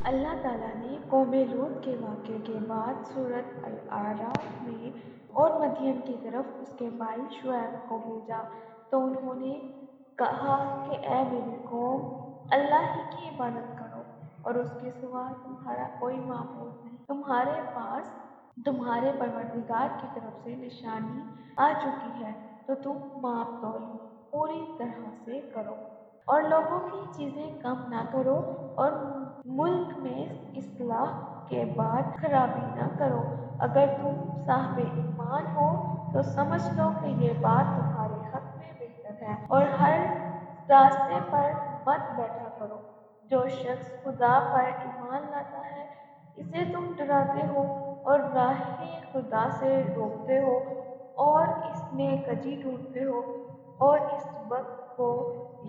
اللہ تعالیٰ نے قوم لوط کے واقعے کے بعد سورۃ الاعراف میں اور مدین کی طرف اس کے بھائی شعیب کو بھیجا تو انہوں نے کہا کہ اے میری قوم، اللہ ہی کی عبادت کرو اور اس کے سوا تمہارا کوئی معبود نہیں۔ تمہارے پاس تمہارے پروردگار کی طرف سے نشانی آ چکی ہے تو تم ماپ تول پوری طرح سے کرو اور لوگوں کی چیزیں کم نہ کرو اور ملک میں اصلاح کے بعد خرابی نہ کرو۔ اگر تم صاحب ایمان ہو تو سمجھ لو کہ یہ بات تمہارے حق میں بہتر ہے اور ہر راستے پر مت بیٹھا کرو۔ جو شخص خدا پر ایمان لاتا ہے اسے تم ڈراتے ہو اور راہ خدا سے روکتے ہو اور اس میں کجی ڈھونڈتے ہو۔ اور اس وقت کو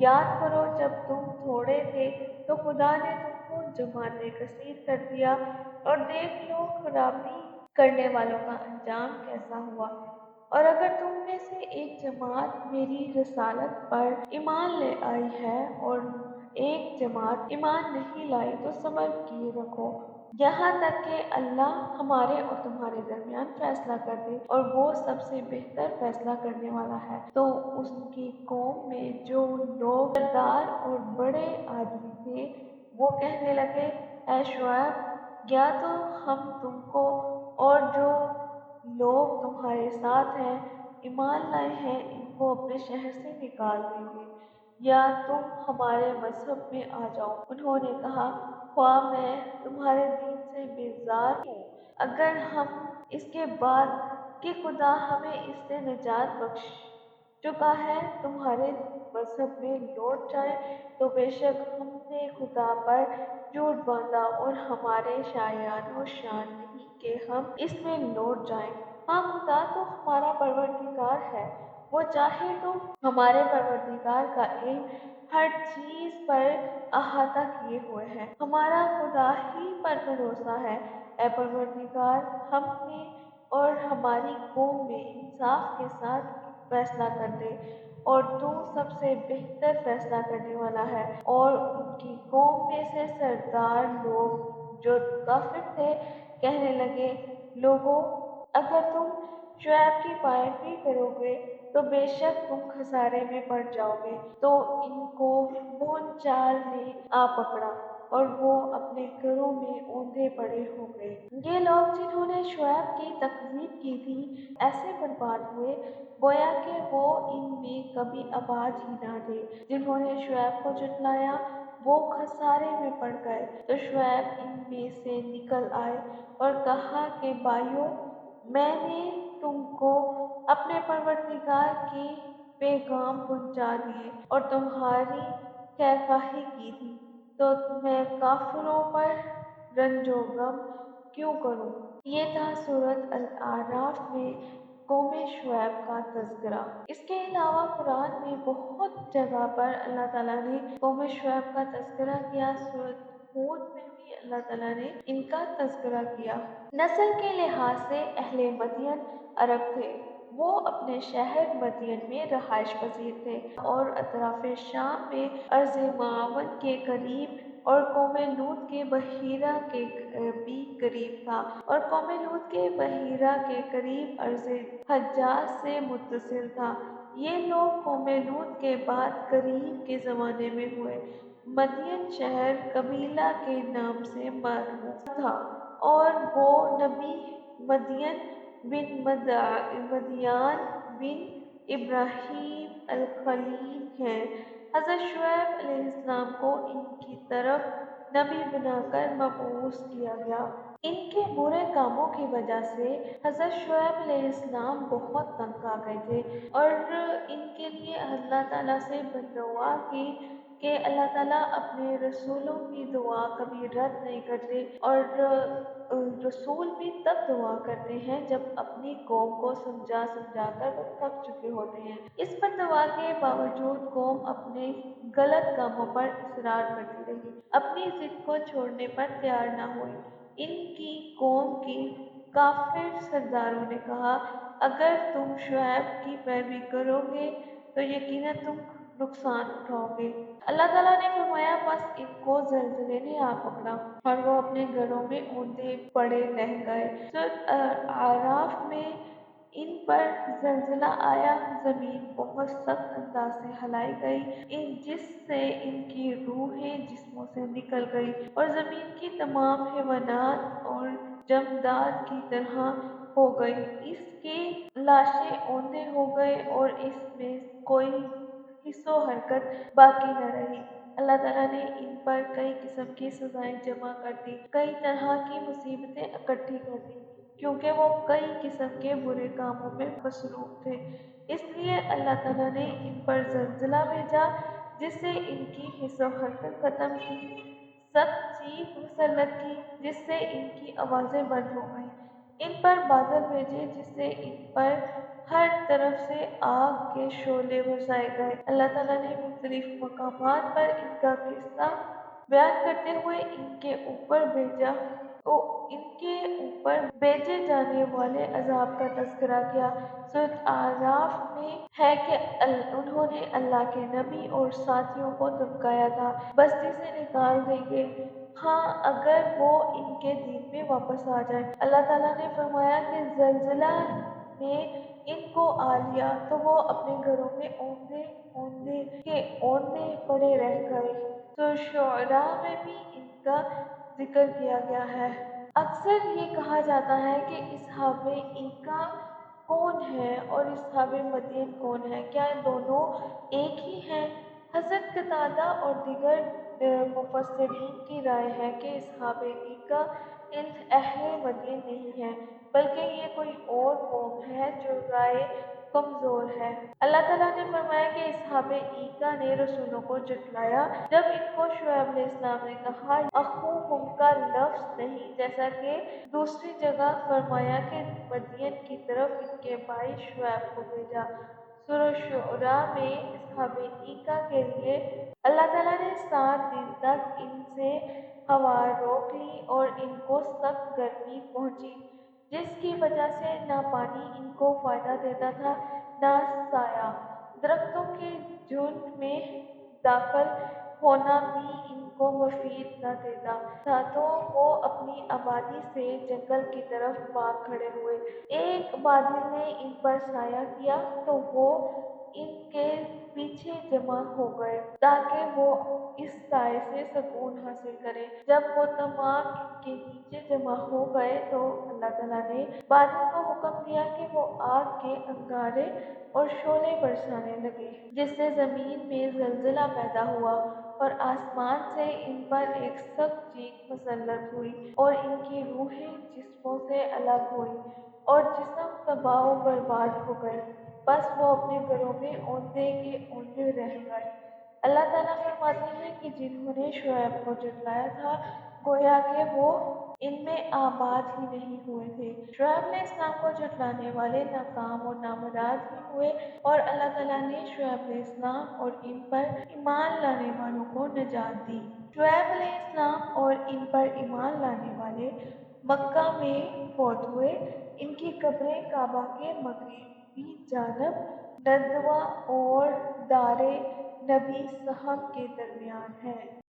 یاد کرو جب تم تھوڑے تھے تو خدا نے تم کو جماعت کثیر کر دیا، اور دیکھ لو خرابی کرنے والوں کا انجام کیسا ہوا۔ اور اگر تم میں سے ایک جماعت میری رسالت پر ایمان لے آئی ہے اور ایک جماعت ایمان نہیں لائی تو صبر کیے رکھو یہاں تک کہ اللہ ہمارے اور تمہارے درمیان فیصلہ کر دے، اور وہ سب سے بہتر فیصلہ کرنے والا ہے۔ تو اس کی قوم میں جو لوگ سردار اور بڑے آدمی تھے وہ کہنے لگے، اے شعیب، یا تو ہم تم کو اور جو لوگ تمہارے ساتھ ہیں ایمان لائے ہیں ان کو اپنے شہر سے نکال دیں گے، یا تم ہمارے مذہب میں آ جاؤ۔ انہوں نے کہا، خواہ میں تمہارے دین سے بیزار ہوں، اگر ہم اس کے بعد کہ خدا ہمیں اس سے نجات بخش چکا ہے تمہارے مذہب میں لوٹ جائیں تو بے شک ہم نے خدا پر جھوٹ باندھا اور ہمارے شایان و شان نہیں کہ ہم اس میں لوٹ جائیں۔ ہاں، خدا تو ہمارا پروردگار ہے، وہ چاہے تو ہمارے پروردگار کا علم ہر چیز پر احاطہ کیے ہوئے ہے۔ ہمارا خدا ہی پر بھروسہ ہے۔ اے پروردگار، ہم میں اور ہماری قوم میں انصاف کے ساتھ فیصلہ کر دے، اور تو سب سے بہتر فیصلہ کرنے والا ہے۔ اور ان کی قوم میں سے سردار لوگ جو کافر تھے کہنے لگے، لوگوں، اگر تم شعیب کی پیروی کرو گے تو بے شک تم خسارے میں پڑ جاؤ گے۔ تو ان کو بون چال نے آ پکڑا اور وہ اپنے گھروں میں اوندھے پڑے ہو گئے۔ یہ لوگ جنہوں نے شعیب کی تکذیب کی تھی ایسے برباد ہوئے گویا کہ وہ ان میں کبھی آباد ہی نہ تھے۔ جنہوں نے شعیب کو جھٹلایا وہ خسارے میں پڑ گئے۔ تو شعیب ان میں سے نکل آئے اور کہا کہ بھائیو، میں نے تم کو اپنے پروردگار کی پیغام پہنچا دیے اور تمہاری خیرخواہی کی تھی، تو میں کافروں پر رنج و غم کیوں کروں؟ یہ تھا سورۃ الاعراف میں قوم شعیب کا تذکرہ۔ اس کے علاوہ قرآن میں بہت جگہ پر اللہ تعالیٰ نے قوم شعیب کا تذکرہ کیا۔ سورۃ ہود میں بھی اللہ تعالیٰ نے ان کا تذکرہ کیا۔ نسل کے لحاظ سے اہل مدین عرب تھے، وہ اپنے شہر مدین میں رہائش پذیر تھے اور اطراف شام میں ارض معاون کے قریب، اور قوم لوط کے بحیرہ کے بھی قریب تھا، اور قوم لوط کے بحیرہ کے قریب ارض حجاز سے متصل تھا۔ یہ لوگ قوم لوط کے بعد قریب کے زمانے میں ہوئے۔ مدین شہر قبیلہ کے نام سے معروف تھا اور وہ نبی مدین بن مدیان بن ابراہیم الخلیل ہیں۔ حضرت شعیب علیہ السلام کو ان کی طرف نبی بنا کر مبعوث کیا گیا۔ ان کے برے کاموں کی وجہ سے حضرت شعیب علیہ السلام بہت تنگ آ گئے تھے، اور ان کے لیے اللہ تعالیٰ سے بددعا کی کہ اللہ تعالیٰ اپنے رسولوں کی دعا کبھی رد نہیں کرتے، اور رسول بھی تب دعا کرتے ہیں جب اپنی قوم کو سمجھا سمجھا کر وہ تھک چکے ہوتے ہیں۔ اس بددعا کے باوجود قوم اپنے غلط کاموں پر اصرار کرتی رہی، اپنی ضد کو چھوڑنے پر تیار نہ ہوئی۔ ان کی قوم کی کافر سرداروں نے کہا، اگر تم شعیب کی پیروی کرو گے تو یقیناً تم نقصان اٹھاؤ گے۔ اللہ تعالیٰ نے فرمایا بس ان کو زلزلے نے آ پکڑا اور وہ اپنے گھروں میں اوندے پڑے رہ گئے۔ سورۃ اعراف میں ان پر زلزلہ آیا، زمین بہت سخت انداز سے ہلائی گئی، جس سے ان کی روحیں جسموں سے نکل گئی اور زمین کی تمام حیوانات اور جمادات کی طرح ہو گئی۔ اس کی لاشیں اوندے ہو گئے اور اس میں کوئی حس و حرکت باقی نہ رہی۔ اللہ تعالیٰ نے ان پر کئی قسم کی سزائیں جمع کر دی، کئی طرح کی مصیبتیں اکٹھی کر دی، کیونکہ وہ کئی قسم کے برے کاموں میں مصروف تھے۔ اس لیے اللہ تعالیٰ نے ان پر زلزلہ بھیجا جس سے ان کی حس و حرکت ختم کی، سخت چیخ مسلط کی جس سے ان کی آوازیں بند ہو گئیں، ان پر بادل بھیجے جس سے ان پر ہر طرف سے آگ کے شعلے برسائے گئے۔ اللہ تعالیٰ نے مختلف مقامات پر ان کا قصہ بیان کرتے ہوئے ان کے اوپر بھیجے جانے والے عذاب کا تذکرہ کیا۔ سورۃ اعراف میں ہے کہ انہوں نے اللہ کے نبی اور ساتھیوں کو دھمکایا تھا، بستی سے نکال دیں گے ہاں اگر وہ ان کے دین میں واپس آ جائیں۔ اللہ تعالیٰ نے فرمایا کہ زلزلہ نے ان کو آ لیا تو وہ اپنے گھروں میں اوندے پڑے رہ گئے۔ تو شعراء میں بھی ان کا ذکر کیا گیا ہے۔ اکثر یہ کہا جاتا ہے کہ اصحاب ایکا کون ہے اور اصحاب مدین کون ہے، کیا دونوں ایک ہی ہیں؟ حضرت قتادہ اور دیگر مفسرین کی رائے ہے کہ اصحاب ایکا اہل مدین نہیں ہیں، بلکہ یہ کوئی اور قوم ہے جو رائے کمزور ہے۔ اللہ تعالیٰ نے فرمایا کہ اصحاب ایکا نے رسولوں کو جھٹلایا جب ان کو شعیب علیہ السلام نے کہا اخوہم کا لفظ نہیں، جیسا کہ دوسری جگہ فرمایا کہ مدین کی طرف ان کے بھائی شعیب کو بھیجا۔ سورۃ شعراء میں اصحاب ایکا کے لیے اللہ تعالیٰ نے 7 دن تک ان سے ہوا روک لی اور ان کو سخت گرمی پہنچی، جس کی وجہ سے نہ پانی ان کو فائدہ دیتا تھا نہ سایہ، درختوں کے جھنڈ میں داخل ہونا بھی ان کو مفید نہ دیتا تھا، تو وہ اپنی آبادی سے جنگل کی طرف بھاگ کھڑے ہوئے۔ ایک بادل نے ان پر سایہ کیا تو وہ ان کے پیچھے جمع ہو گئے تاکہ وہ اس سائے سے سکون حاصل کریں۔ جب وہ تمام ان کے نیچے جمع ہو گئے تو اللہ تعالیٰ نے بادل کو حکم دیا کہ وہ آگ کے انگارے اور شعلے برسانے لگے، جس سے زمین میں زلزلہ پیدا ہوا اور آسمان سے ان پر ایک سخت چیخ مسلط ہوئی اور ان کی روحیں جسموں سے الگ ہوئیں اور جسم تباہ و برباد ہو گئے، بس وہ اپنے گھروں میں اوندے کے اوندے رہ گئے۔ اللہ تعالیٰ فرماتے ہیں کہ جنہوں نے شعیب کو جھٹلایا تھا گویا کہ وہ ان میں آباد ہی نہیں ہوئے تھے۔ شعیب علیہ السلام کو جھٹلانے والے ناکام اور نامراد ہی ہوئے اور اللہ تعالیٰ نے شعیب علیہ السلام اور ان پر ایمان لانے والوں کو نجات دی۔ شعیب علیہ السلام اور ان پر ایمان لانے والے مکہ میں فوت ہوئے، ان کی قبریں کعبہ کے مغربی جانب ندوہ اور دار نبی صحب کے درمیان ہیں۔